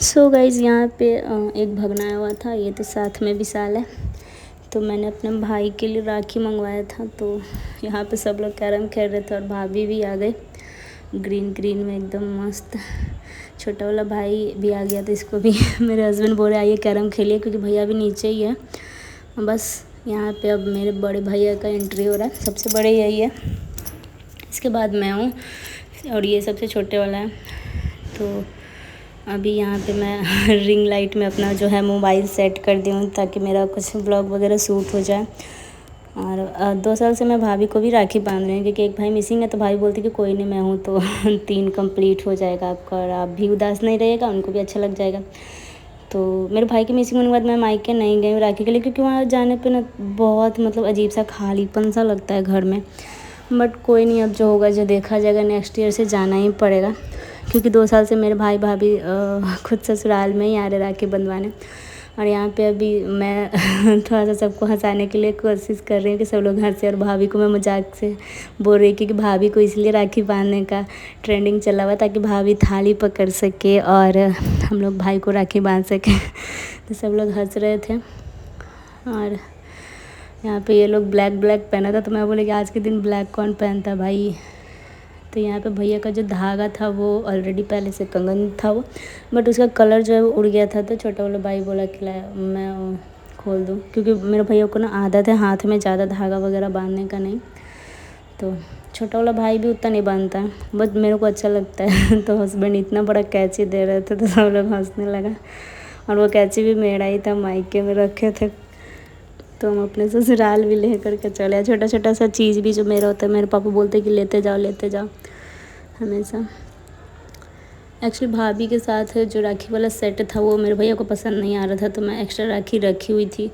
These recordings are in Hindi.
सो गाइज़ यहाँ पे एक भगना आया हुआ था, ये तो साथ में विशाल है। तो मैंने अपने भाई के लिए राखी मंगवाया था। तो यहाँ पे सब लोग कैरम खेल रहे थे और भाभी भी आ गए ग्रीन ग्रीन में एकदम मस्त। छोटा वाला भाई भी आ गया था, इसको भी मेरे हस्बैंड बोल रहे आइए कैरम खेलिए, क्योंकि भैया भी नीचे ही है। बस यहाँ पे अब मेरे बड़े भैया का एंट्री हो रहा है, सबसे बड़े यही है, इसके बाद मैं हूँ और ये सबसे छोटे वाला है। तो अभी यहाँ पे मैं रिंग लाइट में अपना जो है मोबाइल सेट कर दी हूँ, ताकि मेरा कुछ ब्लॉग वगैरह शूट हो जाए। और 2 साल से मैं भाभी को भी राखी बांध रही हूँ, क्योंकि एक भाई मिसिंग है। तो भाई बोलती कि कोई नहीं मैं हूँ तो 3 कंप्लीट हो जाएगा आपका, और आप भी उदास नहीं रहिएगा, उनको भी अच्छा लग जाएगा। तो मेरे भाई की मिसिंग होने के बाद मैं मायके नहीं गई राखी के लिए, क्योंकि वहाँ जाने पे ना बहुत मतलब अजीब सा खालीपन सा लगता है घर में। बट कोई नहीं, अब जो होगा जो देखा जाएगा। नेक्स्ट ईयर से जाना ही पड़ेगा, क्योंकि 2 साल से मेरे भाई भाभी खुद ससुराल में ही आ रहे राखी बंधवाने। और यहाँ पे अभी मैं थोड़ा सा सबको हंसाने के लिए कोशिश कर रही हूँ कि सब लोग हंसे, और भाभी को मैं मजाक से बोल रही थी कि भाभी को इसलिए राखी बांधने का ट्रेंडिंग चला हुआ, ताकि भाभी थाली पकड़ सके और हम लोग भाई को राखी बांध सके। तो सब लोग हंस रहे थे। और यहाँ पे ये लोग ब्लैक ब्लैक पहना था, तो मैं बोली कि आज के दिन ब्लैक कौन पहनता भाई। तो यहाँ पे भैया का जो धागा था वो ऑलरेडी पहले से कंगन था वो, बट उसका कलर जो है वो उड़ गया था। तो छोटा वाला भाई बोला कि मैं खोल दूँ, क्योंकि मेरे भैया को ना आदत है हाथ में ज़्यादा धागा वगैरह बांधने का नहीं। तो छोटा वाला भाई भी उतना नहीं बांधता है, बट मेरे को अच्छा लगता है। तो हस्बैंड इतना बड़ा कैंची दे रहे थे, तो सब लोग हंसने लगा। और वो कैंची भी मेरा ही था, मायके में रखे थे। तो हम अपने ससुराल भी ले करके चले आए। छोटा छोटा सा चीज़ भी जो मेरा होता है, मेरे पापा बोलते कि लेते जाओ हमेशा। एक्चुअली भाभी के साथ जो राखी वाला सेट था वो मेरे भैया को पसंद नहीं आ रहा था, तो मैं एक्स्ट्रा राखी रखी हुई थी।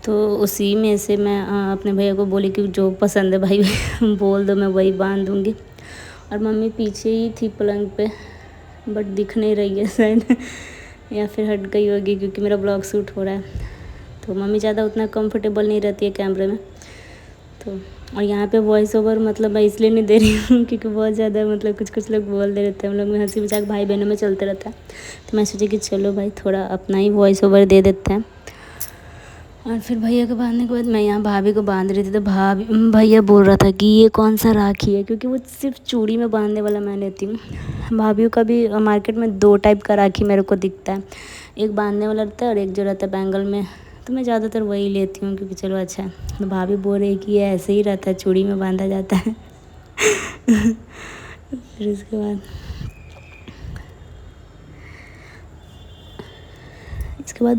तो उसी में से मैं अपने भैया को बोली कि जो पसंद है भाई बोल दो, मैं वही बांध दूँगी। और मम्मी पीछे ही थी पलंग पे, बट दिख नहीं रही है शायद या फिर हट गई होगी, क्योंकि मेरा ब्लॉग शूट हो रहा है। तो मम्मी ज़्यादा उतना कंफर्टेबल नहीं रहती है कैमरे में। तो और यहाँ पे वॉइस ओवर मतलब मैं इसलिए नहीं दे रही हूँ क्योंकि बहुत ज़्यादा मतलब कुछ लोग बोल दे रहते हैं, हम लोग में हंसी मजाक भाई बहनों में चलते रहता है। तो मैं सोची कि चलो भाई थोड़ा अपना ही वॉइस ओवर दे देते हैं। और फिर भैया को बांधने के बाद मैं यहाँ भाभी को बांध रही थी, तो भैया बोल रहा था कि ये कौन सा राखी है, क्योंकि वो सिर्फ चूड़ी में बांधने वाला मैं लेती हूँ। भाभीयों का भी मार्केट में 2 टाइप का राखी मेरे को दिखता है, एक बांधने वाला रहता है और एक जो रहता है बैंगल में। तो मैं ज़्यादातर वही लेती हूँ, क्योंकि चलो अच्छा है। तो भाभी बोल रही कि ये ऐसे ही रहता है, चूड़ी में बांधा जाता है। फिर उसके बाद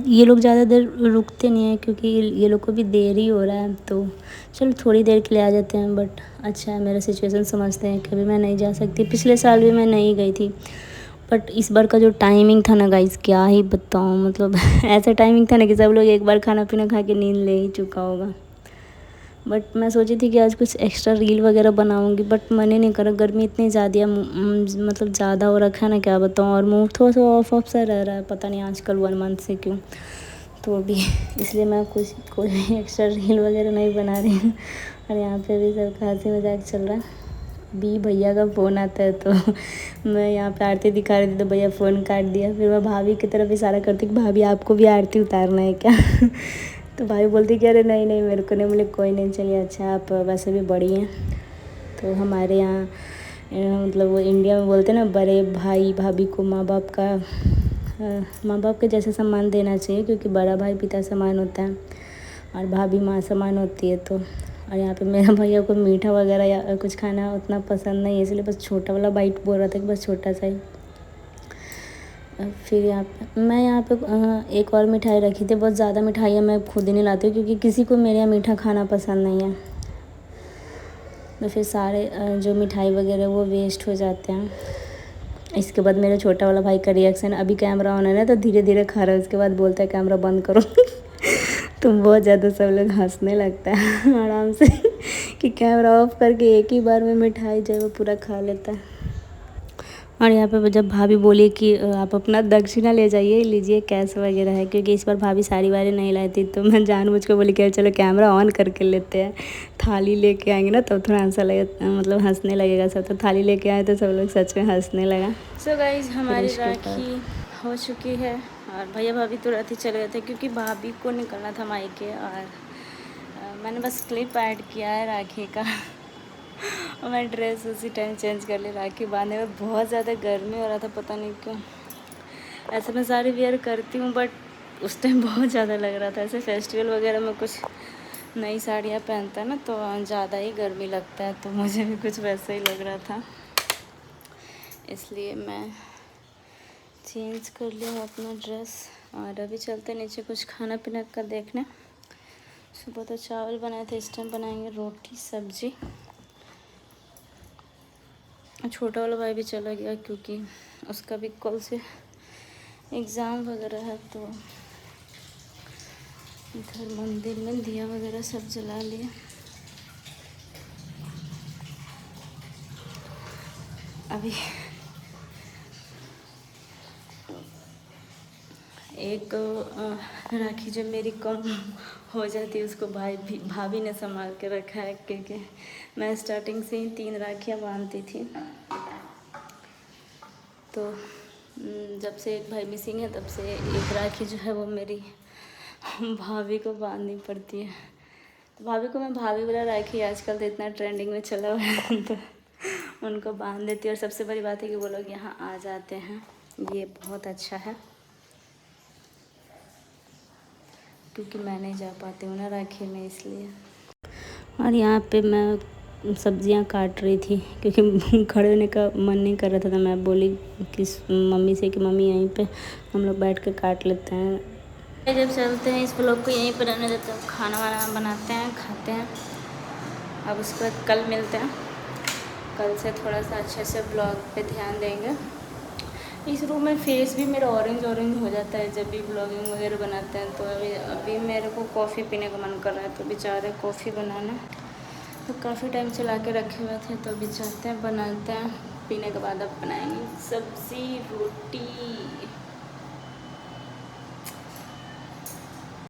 ये लोग ज़्यादा देर रुकते नहीं हैं, क्योंकि ये लोग को भी देर ही हो रहा है। तो चलो थोड़ी देर के लिए आ जाते हैं, बट अच्छा है मेरा सिचुएशन समझते हैं। कभी मैं नहीं जा सकती, पिछले साल भी मैं नहीं गई थी, बट इस बार का जो टाइमिंग था ना गाइस, क्या ही बताऊँ। मतलब ऐसा टाइमिंग था ना कि सब लोग एक बार खाना पीना खा के नींद ले ही चुका होगा। बट मैं सोची थी कि आज कुछ एक्स्ट्रा रील वगैरह बनाऊंगी, बट मन ही नहीं करा। गर्मी इतनी ज़्यादा मतलब ज़्यादा हो रखा है ना, क्या बताऊँ। और मुँह थोड़ा सा ऑफ सा रह रहा है, पता नहीं आजकल 1 मंथ से क्यों। तो अभी इसलिए मैं कोई एक्स्ट्रा रील वगैरह नहीं बना रही हूँ। और यहाँ पे भी सब हंसी मजाक चल रहा है। अभी भैया का फ़ोन आता है, तो मैं यहाँ पे आरती दिखा रही थी, तो भैया फ़ोन काट दिया। फिर मैं भाभी की तरफ इशारा करती कि भाभी आपको भी आरती उतारना है क्या। तो भाभी बोलती कि अरे नहीं मेरे को नहीं। बोले कोई नहीं, चलिए अच्छा, आप वैसे भी बड़ी हैं। तो हमारे यहाँ मतलब वो इंडिया में बोलते हैं ना, बड़े भाई भाभी को माँ बाप के जैसे सम्मान देना चाहिए, क्योंकि बड़ा भाई पिता समान होता है और भाभी माँ समान होती है। तो और यहाँ पे मेरा भैया को मीठा वगैरह या कुछ खाना उतना पसंद नहीं है, इसलिए बस छोटा वाला बाइट बोल रहा था कि बस छोटा सा ही। फिर मैं यहाँ पे एक और मिठाई रखी थी। बहुत ज़्यादा मिठाइयाँ मैं खुद ही नहीं लाती हूँ, क्योंकि किसी को मेरे यहाँ मीठा खाना पसंद नहीं है। तो फिर सारे जो मिठाई वगैरह वो वेस्ट हो जाते हैं। इसके बाद मेरा छोटा वाला भाई का रिएक्शन, अभी कैमरा ऑन है ना तो धीरे धीरे खा रहा है, उसके बाद बोलता है कैमरा बंद करो। तो बहुत ज़्यादा सब लोग हंसने लगता है आराम से कि कैमरा ऑफ करके एक ही बार में मिठाई जो है वो पूरा खा लेता है। और यहाँ पे जब भाभी बोली कि आप अपना दक्षिणा ले जाइए, लीजिए कैश वगैरह है, क्योंकि इस बार भाभी साड़ी वाड़ी नहीं लाई थी। तो मैं जानबूझ के बोली कि चलो कैमरा ऑन करके लेते हैं, थाली लेके आएंगे ना तो थोड़ा हंसा लगेगा, मतलब हंसने लगेगा सब। तो थाली लेके आए तो सब लोग सच में हंसने लगा। सो गाइज हमारी राखी हो चुकी है और भैया भाभी तुरंत ही चले गए थे क्योंकि भाभी को निकलना था मायके। और मैंने बस क्लिप ऐड किया है राखी का और मैं ड्रेस उसी टाइम चेंज कर ली राखी बांधने में। बहुत ज़्यादा गर्मी हो रहा था, पता नहीं क्यों। ऐसे मैं साड़ी वेयर करती हूँ बट उस टाइम बहुत ज़्यादा लग रहा था। ऐसे फेस्टिवल वगैरह में कुछ नई साड़ियाँ पहनता है ना तो ज़्यादा ही गर्मी लगता है, तो मुझे भी कुछ वैसा ही लग रहा था, इसलिए मैं चेंज कर लिया अपना ड्रेस। और अभी चलते नीचे कुछ खाना पीना का देखने। सुबह तो चावल बनाए थे, इस टाइम बनाएंगे रोटी सब्जी। छोटा वाला भाई भी चला गया क्योंकि उसका भी कल से एग्ज़ाम वगैरह है, तो इधर मंदिर में दिया वगैरह सब जला लिए। अभी एक राखी जब मेरी कम हो जाती है उसको भाभी ने संभाल के रखा है, क्योंकि मैं स्टार्टिंग से ही 3 राखियाँ बांधती थी। तो जब से एक भाई मिसिंग है तब से एक राखी जो है वो मेरी भाभी को बांधनी पड़ती है। तो भाभी को मैं भाभी वाला राखी आजकल तो इतना ट्रेंडिंग में चला हुआ है तो उनको बांध देती है। और सबसे बड़ी बात है कि वो लोग यहाँ आ जाते हैं, ये बहुत अच्छा है, क्योंकि मैं नहीं जा पाती हूँ ना राखी में, इसलिए। और यहाँ पे मैं सब्जियाँ काट रही थी क्योंकि खड़े होने का मन नहीं कर रहा था, तो मैं बोली कि मम्मी से कि मम्मी यहीं पे हम लोग बैठ के काट लेते हैं। जब चलते हैं इस ब्लॉग को यहीं पर रहने देते हैं, खाना वाना बनाते हैं, खाते हैं। अब उसके बाद कल मिलते हैं। कल से थोड़ा सा अच्छे से ब्लॉग पे ध्यान देंगे। इस रूम में फेस भी मेरा ऑरेंज हो जाता है जब भी ब्लॉगिंग वगैरह बनाते हैं। तो अभी मेरे को कॉफ़ी पीने का मन कर रहा है, तो अभी जा रहे हैं कॉफ़ी बनाना। तो काफ़ी टाइम से ला के रखे हुए थे, तो अभी जाते हैं बनाते हैं। पीने के बाद अब बनाएंगे सब्ज़ी रोटी।